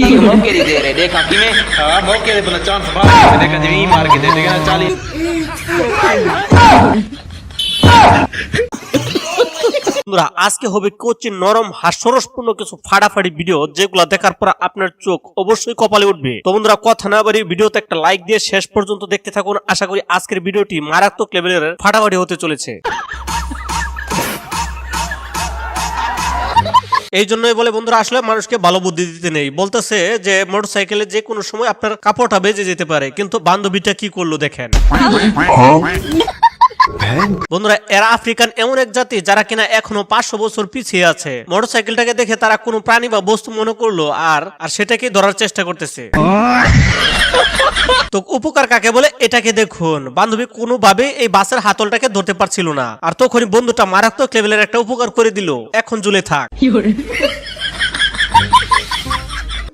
मौके नहीं दे रहे, देखा कि मैं मौके दे अपना चांस मार के देखा जी मार के दे देगा 40। আজকে হবে কোচির নরম হাস্যরসপূর্ণ কিছু ফাড়াফাড়ি ভিডিও, যেগুলো দেখার পর আপনার চোখ অবশ্যই কপালে উঠবে। তো বন্ধুরা, কথা না বাড়িয়ে ভিডিওতে একটা লাইক দিয়ে শেষ পর্যন্ত দেখতে থাকুন। আশা করি আজকের ভিডিওটি মারাত্মক লেভেলের ফাটাফাটি হতে চলেছে। এই জন্যই বলে বন্ধুরা, আসলে মানুষকে ভালো বুদ্ধি দিতে নেই। বলতেছে যে মোটরসাইকেলে যে কোনো সময় আপনার কাপড়টা বেজে যেতে পারে, কিন্তু বান্ধবীটা কি করলো দেখেন। বন্ধুরা, এরা আফ্রিকান এমন এক জাতি যারা কিনা এখনো 500 বছর পিছিয়ে আছে। মোটরসাইকেলটাকে দেখে তারা কোনো প্রাণী বা বস্তু মনে করলো আর সেটাকে ধরার চেষ্টা করতেছে। তো উপকার কাকে বলে এটাকে দেখুন। বান্ধবী কোনোভাবে এই বাসের হাতলটাকে ধরতে পারছিল না, আর তখনই বন্ধুটা মারাত্মক লেভেলের একটা উপকার করে দিল। এখন ঝুলে থাক।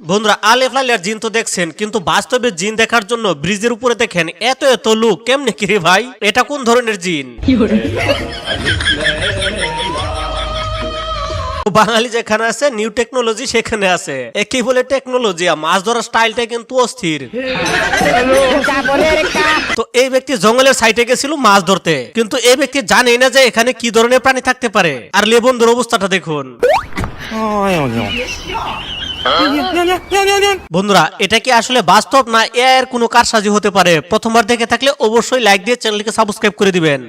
বন্ধুরা, আলেফলালিয়ার জিন তো দেখছেন, কিন্তু বাস্তবে জিন দেখার জন্য ব্রিজের উপরে দেখেন এত এত লোক। কেমনে কি রে ভাই, এটা কোন ধরনের জিন? বাঙালি যেখানে আছে নিউ টেকনোলজি সেখানে আছে। একই বলে টেকনোলজি, মাছ ধরার স্টাইলটা কিন্তু অস্থির। তো এই ব্যক্তি জঙ্গলের সাইডে গেছিল মাছ ধরতে, কিন্তু এই ব্যক্তি জানেই না যে এখানে কি ধরনের প্রাণী থাকতে পারে। আর লেবন্ধুর অবস্থাটা দেখুন। বন্ধুরা, এটা কি আসলে বাস্তব না এর কোনো কারসাজি হতে পারে? প্রথমবার দেখে থাকলে অবশ্যই লাইক দিয়ে চ্যানেলকে সাবস্ক্রাইব করে দিবেন।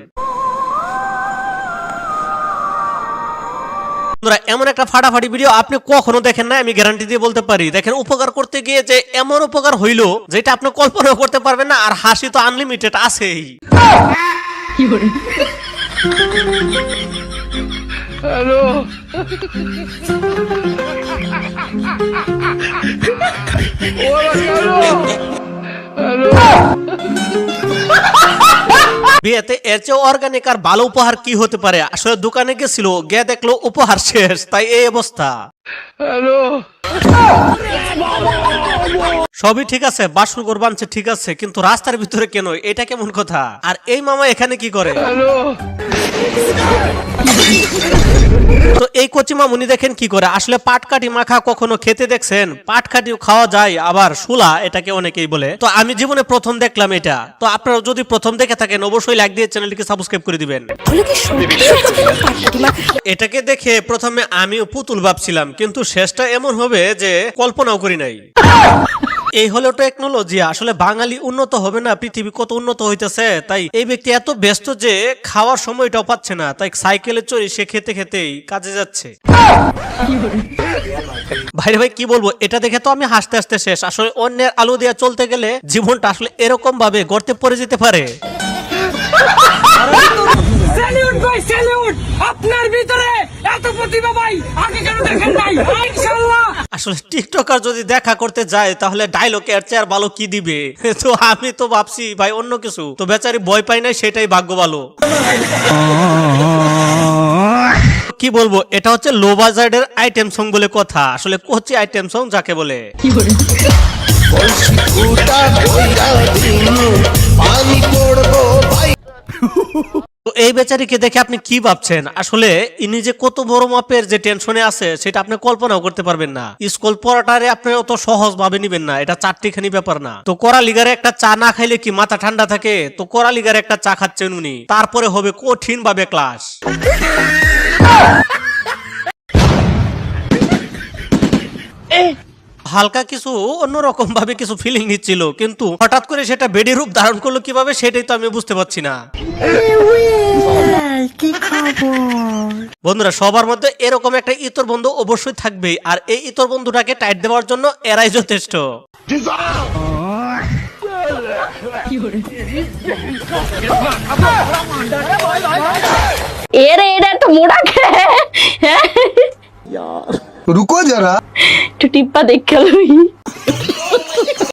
বন্ধুরা, এমন একটা ফাটাফাটি ভিডিও আপনি কখনো দেখেন না, আমি গ্যারান্টি দিয়ে বলতে পারি। দেখেন, উপকার করতে গিয়ে যে এমন উপকার হইলো যেটা আপনি কল্পনা করতে পারবেন না, আর হাসি তো আনলিমিটেড আছেই। হ্যালো বিয়েতে এর চেয়ে অর্গানিক আর ভালো উপহার কি হতে পারে? আসলে দোকানে গেছিল, গিয়ে দেখলো উপহার শেষ, তাই এই অবস্থা। হ্যালো সবই ঠিক আছে, বাসর ঘর বানছে ঠিক আছে, কিন্তু রাস্তার ভিতরে কেন? এটা কেমন কথা? আর এই মামা এখানে কি করে? তো এই কচি মামুনি দেখেন কি করে। আসলে পাটকাঠি মাখা কখনো খেতে দেখছেন? পাটকাঠিও খাওয়া যায়, আবার শুলা এটাকে অনেকেই বলে। তো আমি জীবনে প্রথম দেখলাম এটা। তো আপনারা যদি প্রথম দেখে থাকেন অবশ্যই লাইক দিয়ে চ্যানেলটিকে সাবস্ক্রাইব করে দিবেন। এটাকে দেখে প্রথমে আমিও পুতুল ভাবছিলাম, কিন্তু শেষটা এমন হবে যে কল্পনাও করি নাই। এই হলো টেকনোলজি। আসলে বাঙালি উন্নত হবে না, পৃথিবী কত উন্নত হইতেছে। তাই এই ব্যক্তি এত ব্যস্ত যে খাওয়ার সময়টাও পাচ্ছে না, তাই সাইকেলে চড়ে সে খেতে খেতেই কাজে যাচ্ছে। ভাই ভাই কি বলবো, এটা দেখে তো আমি হাসতে হাসতে শেষ। আসলে অন্যের আলো দিয়ে চলতে গেলে জীবনটা আসলে এরকম ভাবে গর্তে পড়ে যেতে পারে। স্যালুট ভাই, স্যালুট! আপনার ভিতরে এত প্রতিভা ভাই আগে কেন দেখেন নাই? ইনশাআল্লাহ। আসলে টিকটকার যদি দেখা করতে যায় তাহলে ডায়লগ এর চেয়ে আর ভালো কি দিবে? তো আমি তো ভাবছি ভাই অন্য কিছু। তো বেচারি ভয় পাই নাই, সেটাই ভাগ্য ভালো। কি বলবো, এটা হচ্ছে লো বাজেটের আইটেম সং বলে কথা। আসলে কোচি আইটেম সং যাকে বলে। তো এই বেচারিকে দেখে আপনি কি ভাবছেন? আসলে ইনি যে কত বড় মাপের যে টেনশনে আছে সেটা আপনি কল্পনাও করতে পারবেন না। স্কুল পড়াটারে আপনি অত সহজ ভাবে নিবেন না, এটা চারটিখানি ব্যাপার না। তো করা লিগারে একটা চা না খাইলে কি মাথা ঠান্ডা থাকে? তো করা লিগারে একটা চা খাচ্ছেন উনি, তারপরে হবে কঠিন ভাবে ক্লাস। হালকা কিছু অন্যরকম ভাবে কিছু ফিলিং নিচ্ছিল, কিন্তু হঠাৎ করে সেটা বেডি রূপ ধারণ করলো কিভাবে সেটাই তো আমি বুঝতে পারছি না। বন্ধুরা, সবার মধ্যে এরকম একটা ইতর বন্ধু অবশ্যই থাকবেই, আর এই ইতর বন্ধুটাকে টাইট দেওয়ার জন্য এরাই যথেষ্ট। এটা তো মোড়া খেয়ে रुको जरा একটু টিপ্পা দেখে লই।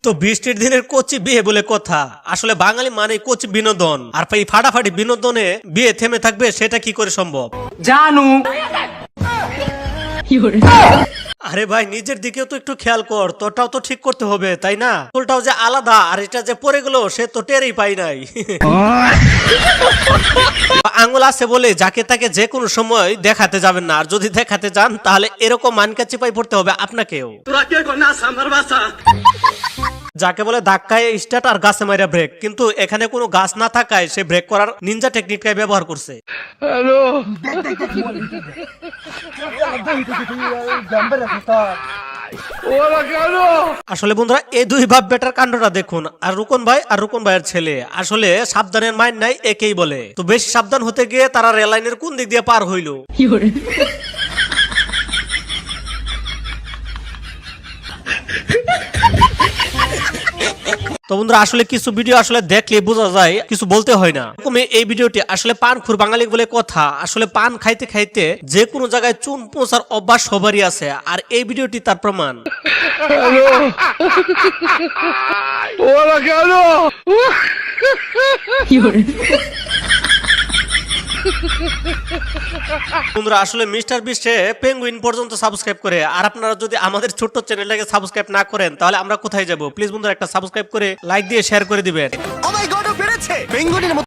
তো বৃষ্টির দিনের কোচি বিয়ে বলে কথা। আসলে বাঙালি মানে কোচি বিনোদন, আর এই ফাটাফাটি বিনোদনে বিয়ে থেমে থাকবে সেটা কি করে সম্ভব? জানু আরে ভাই নিজের দিকেও তো একটু খেয়াল কর, তোরটাও তো ঠিক করতে হবে তাই না? তোরটাও যে আলাদা আর এটা যে পড়ে গেল সে তো টেরই পাই নাই। আঙ্গুল আছে বলে যাকে তাকে যে কোনো সময় দেখাতে যাবেন না, আর যদি দেখাতে যান তাহলে এরকম মানকা চিপাই পড়তে হবে আপনাকেও। যাকে বলে ধাক্কায় স্টার্ট আর গাছে মাইরা ব্রেক, কিন্তু এখানে কোনো গাছ না থাকায় সে ব্রেক করার নিনজা টেকনিকটাই ব্যবহার করছে। আসলে বন্ধুরা এই দুই বাপ বেটার কাণ্ডটা দেখুন, আর রুকন ভাইয়ের ছেলে আসলে সাবধানের মাইন্ড নাই একেই বলে। তো বেশি সাবধান হতে গিয়ে তারা রেল লাইনের কোন দিক দিয়ে পার হইল। তো বন্ধুরা আসলে কিছু ভিডিও আসলে দেখলে বোঝা যায়, কিছু বলতে হয় না। এই ভিডিওটি আসলে পানখুর বাঙালি বলে কথা, আসলে পান খাইতে খাইতে যে কোনো জায়গায় চুন পৌঁছার অভ্যাস সবারই আছে, আর এই ভিডিওটি তার প্রমাণ। বন্ধুরা আসলে মিস্টার বিস্টে পেঙ্গুইন পর্যন্ত সাবস্ক্রাইব করে, আর আপনারা যদি আমাদের ছোট্ট চ্যানেলটাকে সাবস্ক্রাইব না করেন তাহলে আমরা কোথায় যাব? প্লিজ বন্ধুরা একটা সাবস্ক্রাইব করে লাইক দিয়ে শেয়ার করে দিবেন।